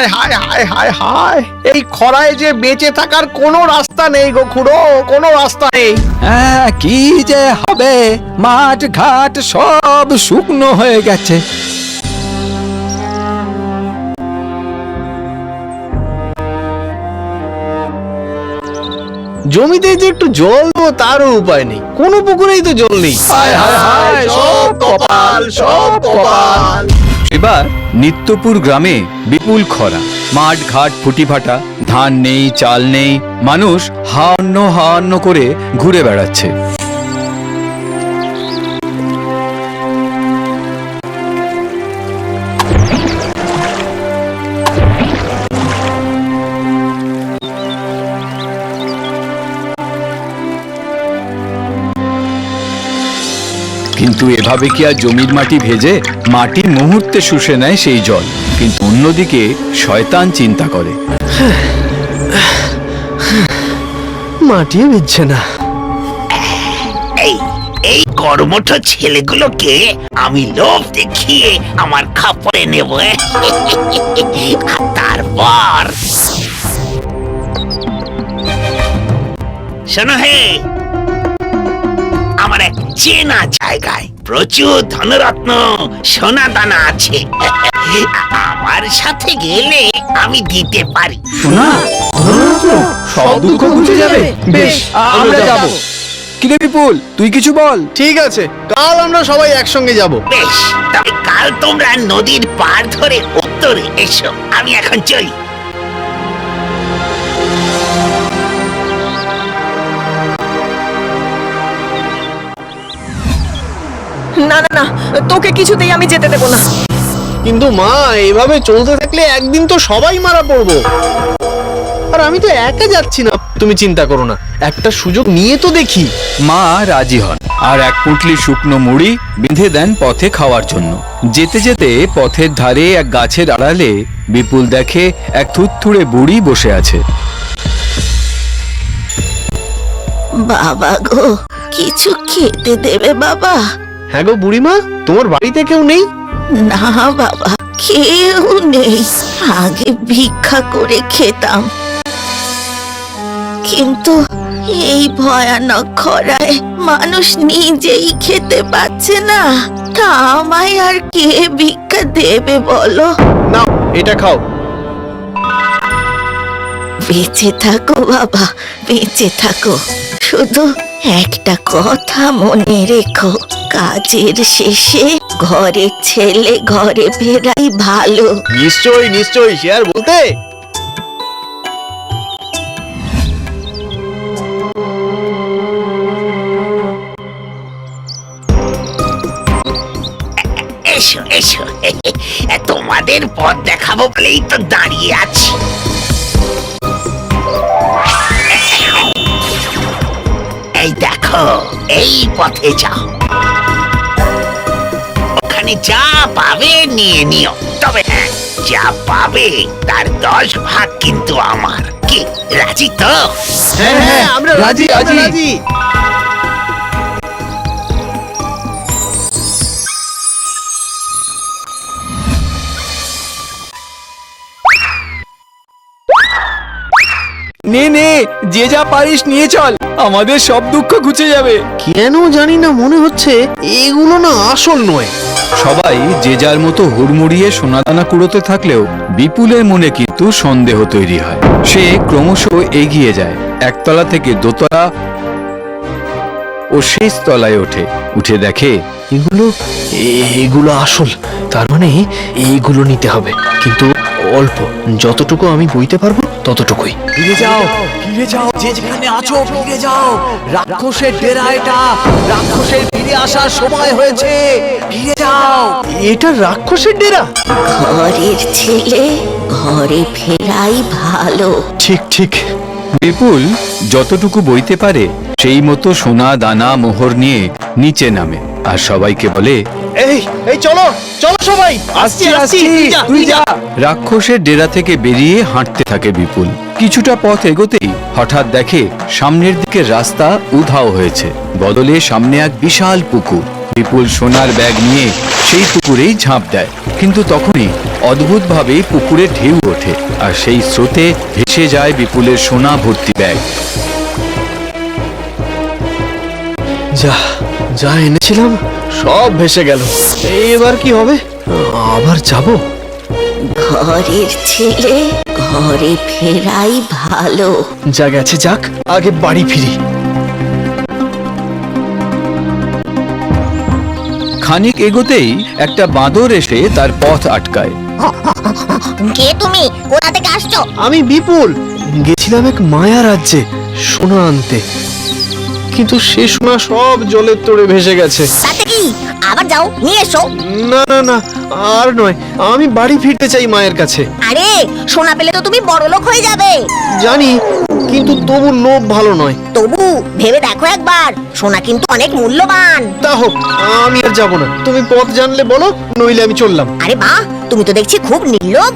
হায় হায় হায় হায় হায়, এই খরায় যে বেঁচে থাকার কোনো রাস্তা নেই গো খুড়ো, কোনো রাস্তা নেই। হ্যাঁ, কি যে হবে, মাঠ ঘাট সব শুকনো হয়ে গেছে। জমিতে যে একটু জল দেবো তারও উপায় নেই, কোনো পুকুরেই তো জল নেই। হায় হায় হায়, সব কপাল, সব কপাল। এবার নিত্যপুর গ্রামে বিপুল খরা, মাঠ ঘাট ফুটি ফাটা, ধান নেই, চাল নেই, মানুষ হান্ন হান্ন করে ঘুরে বেড়াচ্ছে। কিন্তু এভাবে কি আর জমির মাটি ভেজে? মাটি মুহূর্তে শুষে নেয় সেই জল। কিন্তু অন্যদিকে শয়তান চিন্তা করে, মাটিও ভিজছে না। এই কর্মঠ ছেলেগুলোকে আমি লোভ দেখিয়ে আমার খাপড়ে নেব। আর তারপর শোনো হে, আমার এক চেনা জায়গায় প্রচুর ধনরত্ন সোনা দানা আছে। আমার সাথে গেলে আমি দিতে পারি। শোনা, সব দুঃখ ঘুচে যাবে। বেশ, আমরা যাব। কিরে বিপুল, তুই কিছু বল। ঠিক আছে, কাল আমরা সবাই একসঙ্গে যাব। বেশ, তবে কাল তোমরা নদীর পার ধরে উত্তরে এসো। আমি এখন চলি। না না না, তোকে কিছুতেই আমি যেতে দেব না। কিন্তু মা, এভাবে চলতে থাকলে একদিন তো সবাই মারা পড়বো। আর আমি তো একা যাচ্ছি না, তুমি চিন্তা করো না, একটা সুযোগ নিয়ে তো দেখি। মা রাজি হন আর এক পুঁটলি শুকনো মুড়ি বেঁধে দেন পথে খাওয়ার জন্য। যেতে যেতে পথের ধারে এক গাছের আড়ালে বিপুল দেখে এক থুতথুড়ে বুড়ি বসে আছে। বাবা গো, কিছু খেতে দেবে বাবা? হ্যাঁ গো বুড়িমা, তোমার বাড়িতে কেউ নেই? না বাবা, কেউ নেই। আগে ভিক্ষা করে খেতাম, কিন্তু এই ভয়ানক খরায় মানুষ নিজেই খেতে পাচ্ছে না, তা আমায় আর কে ভিক্ষা দেবে বলো? নাও, এটা খাও। বেঁচে থাকো বাবা, বেঁচে থাকো। শুধু একটা কথা মনে রেখো, কাজের শেষে ঘরের ছেলে ঘরে ফেরাই ভালো। নিশ্চয়ই নিশ্চয়ই, সে আর বলতে। এসো এসো, তোমাদের পথ দেখাবো বলেই তো দাঁড়িয়ে আছি। এই দেখো, এই পথে যাও, ওখানে যা পাবে নিয়ে নিও। তবে হ্যাঁ, যা পাবে তার 10 ভাগ কিন্তু আমার। কি রাজি তো? হ্যাঁ হ্যাঁ, আমরা রাজি, আমরা রাজি। নে নে, যে যা পারিস নিয়ে চল, আমাদের সব দুঃখ ঘুচে যাবে। কেন জানি না মনে হচ্ছে এগুলো না আসল নয়। সবাই যে যার মতো হুড়মুড়িয়ে সোনাদানা কুড়োতে থাকলেও বিপুলের মনে কিন্তু সন্দেহ তৈরি হয়। সে ক্রমশ এগিয়ে যায়, একতলা থেকে দোতলা ও শেষ তলায় ওঠে। উঠে দেখে এগুলো আসল, তার মানে এইগুলো নিতে হবে, কিন্তু অল্প, যতটুকু আমি বইতে পারবো ততটুকুই। ফিরে যাও, ফিরে যাও, যে যেখানে আছো ফিরে যাও। রাক্ষসের ডেরা এটা, রাক্ষসের ফিরে আসার সময় হয়েছে। ফিরে যাও। এটা রাক্ষসের ডেরা? ঘরের ছেলে ঘরে ফেরাই ভালো। ঠিক ঠিক। বিপুল যতটুকু বইতে পারে সেই মতো সোনা দানা মোহর নিয়ে নিচে নামে আর সবাইকে বলে, এই এই চলো চলো সবাই, আসছি আসছি, তুই যা। রাক্ষসের ডেরা থেকে বেরিয়ে হাঁটতে থাকে বিপুল। কিছুটা পথ এগোতেই হঠাৎ দেখে সামনের দিকে রাস্তা উধাও হয়েছে, বদলে সামনে এক বিশাল পুকুর। বিপুল সোনার ব্যাগ নিয়ে সেই পুকুরেই ঝাঁপ দেয়, কিন্তু তখনই অদ্ভুতভাবে পুকুরে ঢেউ ওঠে আর সেই স্রোতে ভেসে যায় বিপুলের সোনা ভর্তি ব্যাগ। যা যা এনেছিলাম সব ভেসে গেল। এবার কি হবে? আবার যাব? ঘরের ছেলে ঘরে ফেরাই ভালো। যা গেছে যাক, আগে বাড়ি ফিরি। খানিক এগোতেই একটা বাঁদর এসে তার পথ আটকায়। কে তুমি? কোথা থেকে আসছো? আমি বিপুল, গেছিলাম এক মায়া রাজ্যে সোনা আনতে, কিন্তু সে সোনা সব জলের তোড়ে ভেসে গেছে। তাতে কি? আবার যাও, নিয়ে এসো। না না না, আর নয়, আমি বাড়ি ফিরতে চাই মায়ের কাছে। আরে সোনা পেলে তো তুমি বড় লোক হয়ে যাবে। জানি, কিন্তু তবু লোভ ভালো নয়। তবু ভেবে দেখো একবার, সোনা কিন্তু অনেক মূল্যবান। তা হোক, আমি আর যাব না। তুমি পথ জানলে বলো, নইলে আমি চললাম। আরে বাহ, তুমি তো দেখছি খুব নির্লোভ।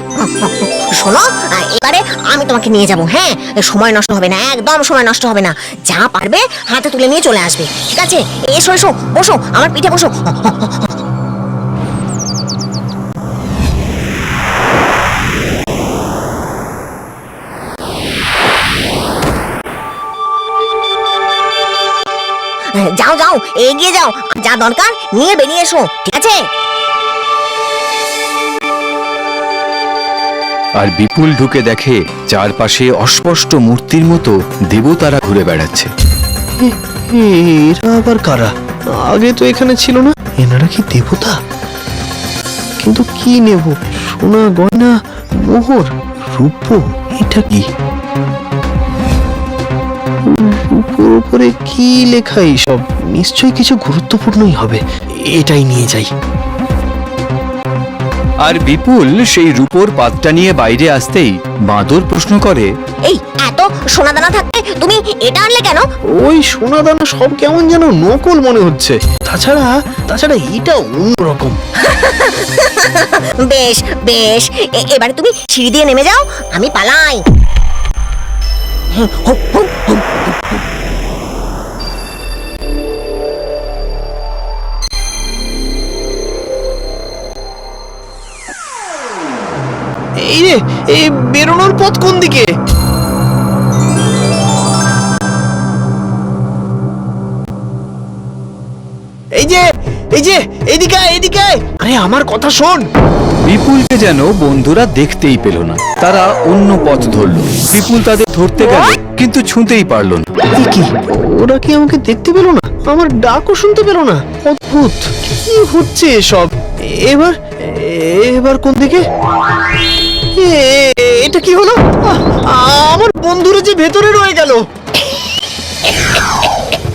শোনো, এবারে আমি তোমাকে নিয়ে যাব। হ্যাঁ, সময় নষ্ট হবে না, একদম সময় নষ্ট হবে না। যা পারবে হাতে তুলে নিয়ে চলে আসবে, ঠিক আছে? এসো এসো, বসো আমার পিঠে বসো। যাও যাও, এগিয়ে যাও, যা দরকার নিয়ে বেরিয়ে এসো, ঠিক আছে? আর বিপুল ঢুকে দেখে চারপাশে অস্পষ্ট মূর্তির মতো দেবতারা ঘুরে বেড়াচ্ছে। এরা আবার কারা? আগে তো এখানে ছিল না। এনারা কি দেবতা? কিন্তু কি নেব? সোনা, গয়না, মোহর, রূপো, এটা কি? রূপোর উপরে কি লেখা? এইসব নিশ্চয়ই কিছু গুরুত্বপূর্ণই হবে। এটাই নিয়ে যাই। আর বিপুল সেই রূপোর পাতটা নিয়ে বাইরে আসতেই বাঁদর প্রশ্ন করে, এই এত সোনা দানা থাকতে তুমি এটা আনলে কেন? ওই সোনা দানা সব কেমন যেন নকল মনে হচ্ছে। তাছাড়া এটা অন্যরকম। বেশ বেশ, এবারে তুমি সিঁড়ি দিয়ে নেমে যাও, আমি পালাই। এই রে, এই বেরোনোর পথ কোন দিকে? এইদিকে আরে আমার কথা শোন। বিপুলকে যেন বন্ধুরা দেখতেই পেল না, তারা অন্য পথ ধরল। বিপুল তাদের ধরতে গেল, কিন্তু ছুঁতেই পারল না। এ কি, ওরা কি আমাকে দেখতে পেল না? আমার ডাকও শুনতে পেল না? অদ্ভুত, কি হচ্ছে এসব? এবার কোন দিকে? এটা কি হলো? আমার বন্ধুরা যে ভেতরে রয়ে গেল।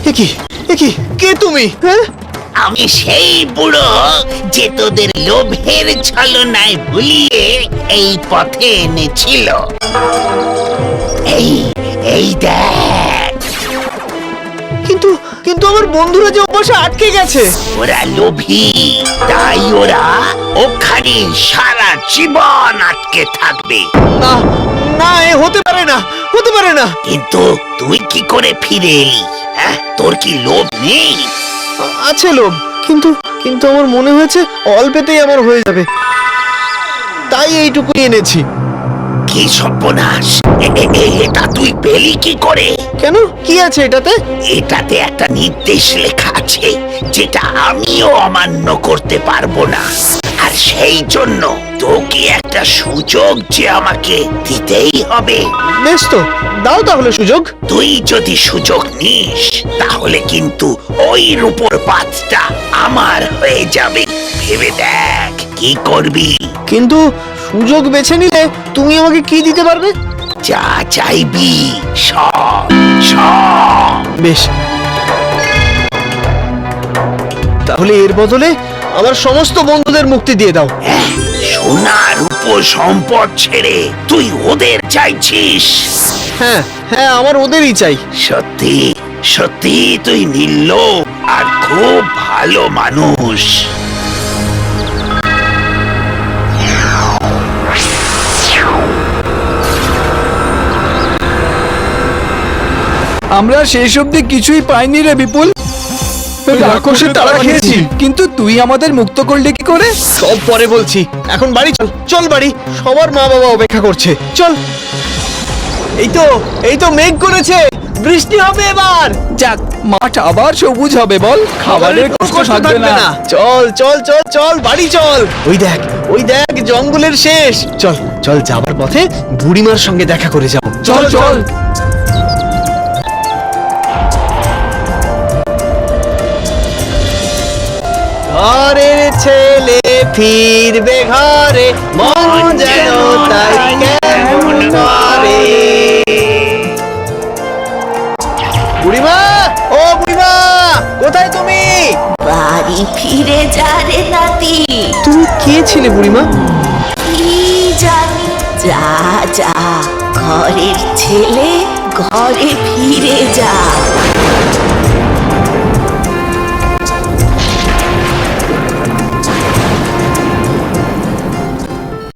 এ কি, কে তুমি? হ্যাঁ, আমি সেই বুড়ো যে তোদের লোভের ছলনায় ভুলিয়ে এই পথে এনেছিল। এই দেখ, কিন্তু আমার বন্ধুরা যে ওপাশে আটকে গেছে। ওরা লোভী, তাই ওরা ওখানে সারা জীবন আটকে থাকবে। না না, এ হতে পারে না। কিন্তু তুই কি করে ফিরে এলি? হ্যাঁ, তোর কি লোভ নেই? আছে লোভ, কিন্তু আমার মনে হয়েছে অল্পেতেই আমার হয়ে যাবে, তাই এইটুকুই এনেছি। কি সর্বনাশ! এটা তুই পেলি কি করে? কেন, কি আছে এটাতে? এটাতে একটা নির্দেশ লেখা আছে, যেটা আমিও অমান্য করতে পারবো না। আর সেই জন্য তোকে একটা সুযোগ যে আমাকে দিতেই হবে। বেশ তো, দাও তাহলে সুযোগ। তুই যদি সুযোগ নিস, তাহলে কিন্তু ওই রূপোর পাতটা আমার হয়ে যাবে। ভেবে দেখ কি করবি। কিন্তু সুযোগ বেছে নিলে তুমি আমাকে কি দিতে পারবে? যা চাইবি সব। বেশ, তাহলে এর বদলে আমার সমস্ত বন্ধুদের মুক্তি দিয়ে দাও। সোনা রূপো সম্পদ ছেড়ে তুই ওদের চাইছিস? হ্যাঁ, আমার ওদেরই চাই। সত্যি তুই নির্লোভ আর খুব ভালো মানুষ। আমরা শেষ অবধি কিছুই পাইনি রে বিপুল। রাক্ষসের তাড়া খেয়েছি, কিন্তু তুই আমাদের মুক্ত করলে কি করে? সব পরে বলছি, এখন বাড়ি চল। চল বাড়ি, সবার মা বাবা অপেক্ষা করছে। চল। এই তো মেঘ করেছে, বৃষ্টি হবে এবার। যাক, মাঠ আবার সবুজ হবে বল, খাবারের কষ্ট থাকবে না। চল চল চল চল, বাড়ি চল। ওই দেখ জঙ্গলের শেষ। চল চল, যাবার পথে বুড়িমার সঙ্গে দেখা করে যাবো। চল চল। ঘরের ছেলে ফিরবে ঘরে, মন যেন তাই কেমন করে। বুড়িমা, ও বুড়িমা, কোথায় তুমি? বাড়ি ফিরে যা রে নাতি। তুমি কে ছিলে বুড়িমা? কি জানি, যা যা, ঘরের ছেলে ঘরে ফিরে যা।